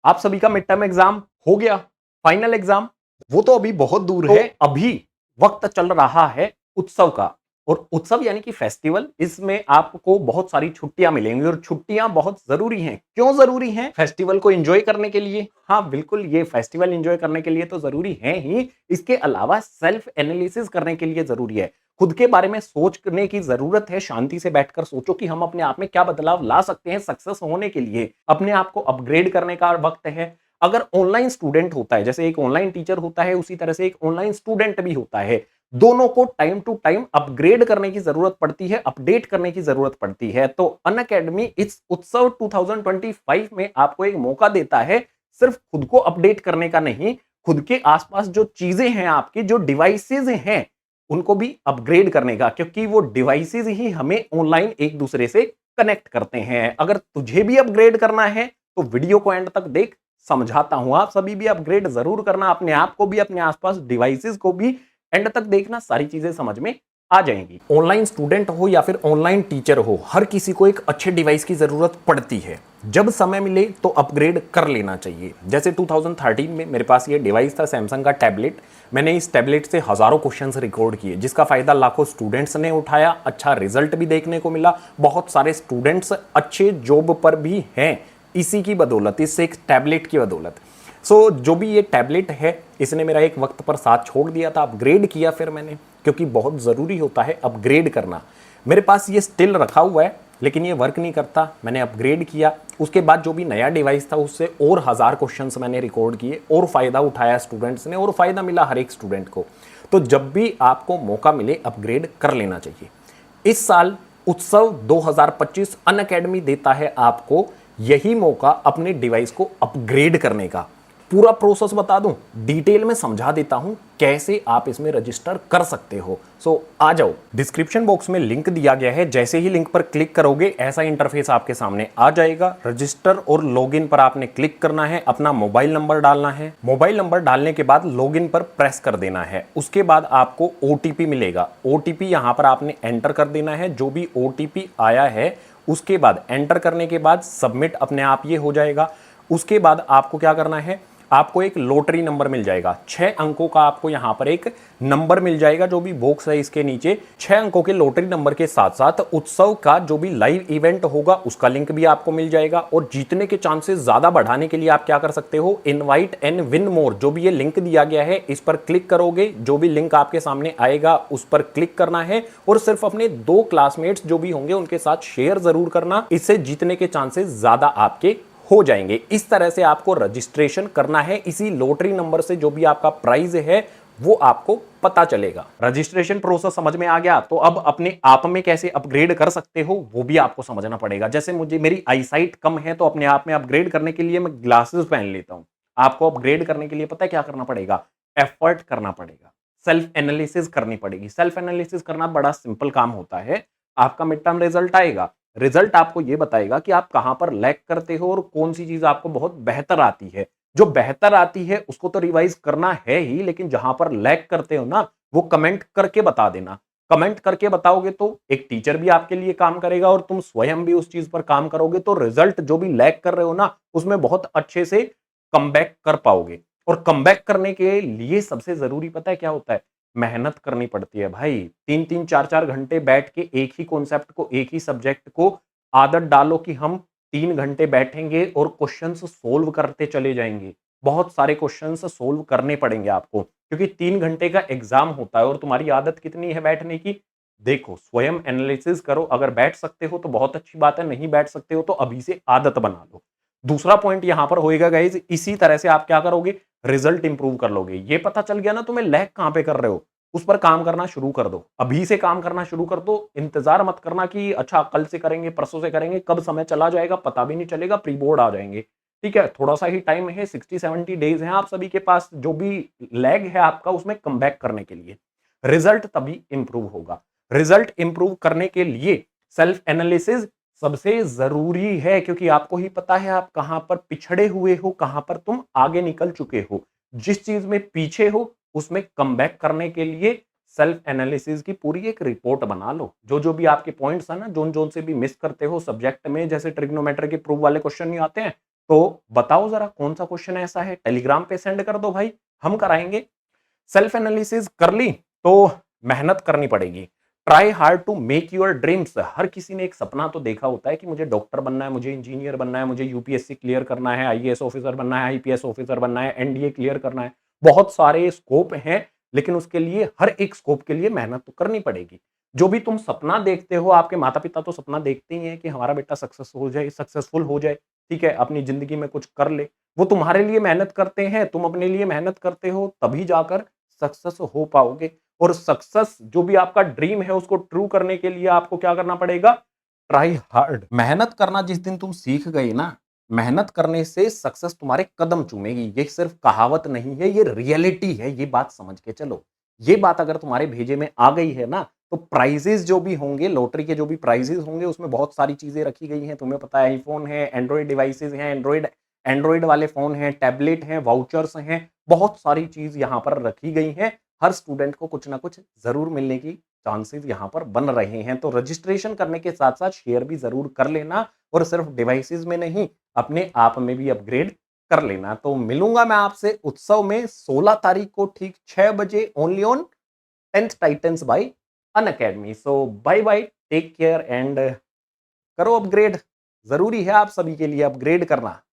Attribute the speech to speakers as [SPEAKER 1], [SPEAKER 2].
[SPEAKER 1] आप सभी का मिड टर्म एग्जाम हो गया, फाइनल एग्जाम वो तो अभी बहुत दूर है। अभी वक्त चल रहा है उत्सव का, और उत्सव यानी कि फेस्टिवल, इसमें आपको बहुत सारी छुट्टियां मिलेंगी और छुट्टियां बहुत जरूरी हैं। क्यों जरूरी हैं? फेस्टिवल को एंजॉय करने के लिए। हाँ बिल्कुल, ये फेस्टिवल एंजॉय करने के लिए तो जरूरी है ही, इसके अलावा सेल्फ एनालिसिस करने के लिए जरूरी है। खुद के बारे में सोचने की जरूरत है। शांति से बैठकर सोचो कि हम अपने आप में क्या बदलाव ला सकते हैं सक्सेस होने के लिए। अपने आप को अपग्रेड करने का वक्त है। अगर ऑनलाइन स्टूडेंट होता है, जैसे एक ऑनलाइन टीचर होता है, उसी तरह से एक ऑनलाइन स्टूडेंट भी होता है। दोनों को टाइम टू टाइम अपग्रेड करने की जरूरत पड़ती है, अपडेट करने की जरूरत पड़ती है। तो अनअकैडमी इस उत्सव 2025 में आपको एक मौका देता है, सिर्फ खुद को अपडेट करने का नहीं, खुद के आसपास जो चीजें हैं, आपकी जो डिवाइसेज हैं, उनको भी अपग्रेड करने का, क्योंकि वो डिवाइसेज ही हमें ऑनलाइन एक दूसरे से कनेक्ट करते हैं। अगर तुझे भी अपग्रेड करना है तो वीडियो को एंड तक देख, समझाता हूं। आप सभी भी अपग्रेड जरूर करना, अपने आप को भी, अपने आसपास डिवाइसेस को भी एंड तक देखना, सारी चीजें समझ में आ जाएंगी। ऑनलाइन स्टूडेंट हो या फिर ऑनलाइन टीचर हो, हर किसी को एक अच्छे डिवाइस की जरूरत पड़ती है। जब समय मिले तो अपग्रेड कर लेना चाहिए। जैसे 2013 में मेरे पास ये डिवाइस था, सैमसंग का टैबलेट। मैंने इस टैबलेट से हजारों क्वेश्चंस रिकॉर्ड किए, जिसका फायदा लाखों स्टूडेंट्स ने उठाया। अच्छा रिजल्ट भी देखने को मिला। बहुत सारे स्टूडेंट्स अच्छे जॉब पर भी हैं इसी की बदौलत, इस एक टैबलेट की बदौलत। जो भी ये टैबलेट है, इसने मेरा एक वक्त पर साथ छोड़ दिया था। अपग्रेड किया फिर मैंने, क्योंकि बहुत ज़रूरी होता है अपग्रेड करना। मेरे पास ये स्टिल रखा हुआ है, लेकिन ये वर्क नहीं करता। मैंने अपग्रेड किया। उसके बाद जो भी नया डिवाइस था, उससे और 1000 क्वेश्चंस मैंने रिकॉर्ड किए, और फ़ायदा उठाया स्टूडेंट्स ने, और फ़ायदा मिला हर एक स्टूडेंट को। तो जब भी आपको मौका मिले, अपग्रेड कर लेना चाहिए। इस साल उत्सव 2025 अनअकैडमी देता है आपको यही मौका अपने डिवाइस को अपग्रेड करने का। पूरा प्रोसेस बता दूं, डिटेल में समझा देता हूं कैसे आप इसमें रजिस्टर कर सकते हो। आ जाओ, डिस्क्रिप्शन बॉक्स में लिंक दिया गया है। जैसे ही लिंक पर क्लिक करोगे, ऐसा इंटरफेस आपके सामने आ जाएगा। रजिस्टर और लॉगिन पर आपने क्लिक करना है, अपना मोबाइल नंबर डालना है। मोबाइल नंबर डालने के बाद लॉगिन पर प्रेस कर देना है। उसके बाद आपको ओटीपी मिलेगा। ओटीपी यहां पर आपने एंटर कर देना है। जो भी ओटीपी आया है, उसके बाद एंटर करने के बाद सबमिट अपने आप ये हो जाएगा। उसके बाद आपको क्या करना है, आपको एक लॉटरी नंबर मिल जाएगा। 6 अंकों का आपको यहां पर एक नंबर मिल जाएगा। जो भी बॉक्स है इसके नीचे 6 अंकों के लॉटरी नंबर के साथ साथ उत्सव का जो भी लाइव इवेंट होगा, उसका लिंक भी आपको मिल जाएगा। और जीतने के चांसेस ज्यादा बढ़ाने के लिए आप क्या कर सकते हो, इनवाइट एंड विन मोर, जो भी ये लिंक दिया गया है, इस पर क्लिक करोगे। जो भी लिंक आपके सामने आएगा उस पर क्लिक करना है, और सिर्फ अपने 2 क्लासमेट्स जो भी होंगे उनके साथ शेयर जरूर करना। इससे जीतने के चांसेस ज्यादा आपके हो जाएंगे। इस तरह से आपको रजिस्ट्रेशन करना है। इसी लॉटरी नंबर से जो भी आपका प्राइज है वो आपको पता चलेगा। रजिस्ट्रेशन प्रोसेस समझ में आ गया, तो अब अपने आप में कैसे अपग्रेड कर सकते हो वो भी आपको समझना पड़ेगा। जैसे मेरी आईसाइट कम है, तो अपने आप में अपग्रेड करने के लिए मैं ग्लासेस पहन लेता हूं। आपको अपग्रेड करने के लिए पता है क्या करना पड़ेगा? एफर्ट करना पड़ेगा, सेल्फ एनालिसिस करनी पड़ेगी। सेल्फ एनालिसिस करना बड़ा सिंपल काम होता है। आपका मिड टर्म रिजल्ट आएगा, रिजल्ट आपको यह बताएगा कि आप कहां पर लैग करते हो और कौन सी चीज आपको बहुत बेहतर आती है। जो बेहतर आती है उसको तो रिवाइज करना है ही, लेकिन जहां पर लैग करते हो ना, वो कमेंट करके बता देना। कमेंट करके बताओगे तो एक टीचर भी आपके लिए काम करेगा, और तुम स्वयं भी उस चीज पर काम करोगे, तो रिजल्ट जो भी लैग कर रहे हो ना, उसमें बहुत अच्छे से कमबैक कर पाओगे। और कमबैक करने के लिए सबसे जरूरी पता है क्या होता है? मेहनत करनी पड़ती है भाई। 3-3 4-4 घंटे बैठ के एक ही कॉन्सेप्ट को, एक ही सब्जेक्ट को आदत डालो कि हम 3 घंटे बैठेंगे और क्वेश्चंस सोल्व करते चले जाएंगे। बहुत सारे क्वेश्चंस सोल्व करने पड़ेंगे आपको, क्योंकि 3 घंटे का एग्जाम होता है। और तुम्हारी आदत कितनी है बैठने की? देखो, स्वयं एनालिसिस करो। अगर बैठ सकते हो तो बहुत अच्छी बात है, नहीं बैठ सकते हो तो अभी से आदत बना लो। दूसरा पॉइंट यहां पर होएगा गाइज, इसी तरह से आप क्या करोगे, रिजल्ट इंप्रूव कर लोगे। ये पता चल गया ना तुम्हें लैग कहां पे कर रहे हो, उस पर काम करना शुरू कर दो। अभी से काम करना शुरू कर दो। इंतजार मत करना कि अच्छा कल से करेंगे, परसों से करेंगे, कब समय चला जाएगा पता भी नहीं चलेगा, प्री बोर्ड आ जाएंगे। ठीक है, थोड़ा सा ही टाइम है, 60-70 डेज है आप सभी के पास। जो भी लैग है आपका, उसमें कम बैक करने के लिए रिजल्ट तभी इंप्रूव होगा। रिजल्ट इंप्रूव करने के लिए सेल्फ एनालिसिस सबसे जरूरी है, क्योंकि आपको ही पता है आप कहां पर पिछड़े हुए हो, कहां पर तुम आगे निकल चुके हो। जिस चीज में पीछे हो उसमें कमबैक करने के लिए सेल्फ एनालिसिस की पूरी एक रिपोर्ट बना लो। जो जो भी आपके पॉइंट्स है ना, जोन जोन से भी मिस करते हो सब्जेक्ट में, जैसे ट्रिग्नोमेट्री के प्रूफ वाले क्वेश्चन नहीं आते हैं, तो बताओ जरा कौन सा क्वेश्चन ऐसा है, टेलीग्राम पे सेंड कर दो भाई, हम कराएंगे। सेल्फ एनालिसिस कर ली तो मेहनत करनी पड़ेगी। Try hard to make your dreams. हर किसी ने एक सपना तो देखा होता है कि मुझे डॉक्टर बनना है, मुझे इंजीनियर बनना है, मुझे यूपीएससी क्लियर करना है, आईएएस ऑफिसर बनना है, आईपीएस ऑफिसर बनना है, एनडीए क्लियर करना है। बहुत सारे स्कोप हैं, लेकिन उसके लिए हर एक स्कोप के लिए मेहनत तो करनी पड़ेगी। जो भी तुम सपना देखते हो, आपके माता पिता तो सपना देखते ही हैं कि हमारा बेटा सक्सेस हो जाए, सक्सेसफुल हो जाए, ठीक है, अपनी जिंदगी में कुछ कर ले। वो तुम्हारे लिए मेहनत करते हैं, तुम अपने लिए मेहनत करते हो, तभी जाकर सक्सेस हो पाओगे। और सक्सेस जो भी आपका ड्रीम है उसको ट्रू करने के लिए आपको क्या करना पड़ेगा? Try hard. मेहनत करना जिस दिन तुम सीख गए ना, मेहनत करने से सक्सेस तुम्हारे कदम चूमेगी। ये सिर्फ कहावत नहीं है, ये रियलिटी है, ये बात समझ के चलो। ये बात अगर तुम्हारे भेजे में आ गई है ना, तो प्राइजेस जो भी होंगे, लॉटरी के जो भी प्राइजेस होंगे, उसमें बहुत सारी चीजें रखी गई हैं। तुम्हें पता है, आईफोन है, एंड्रॉइड डिवाइसेस हैं, एंड्रॉइड एंड्रॉइड वाले फोन हैं, टैबलेट हैं, वाउचर्स हैं, बहुत सारी चीज यहां पर रखी गई हैं। हर स्टूडेंट को कुछ ना कुछ जरूर मिलने की चांसेस यहां पर बन रहे हैं। तो रजिस्ट्रेशन करने के साथ साथ शेयर भी जरूर कर लेना, और सिर्फ डिवाइसेस में नहीं, अपने आप में भी अपग्रेड कर लेना। तो मिलूंगा मैं आपसे उत्सव में 16 तारीख को ठीक 6 बजे, only on 10th titans by Unacademy. So bye bye, take care and करो अपग्रेड। जरूरी है आप सभी के लिए अपग्रेड करना।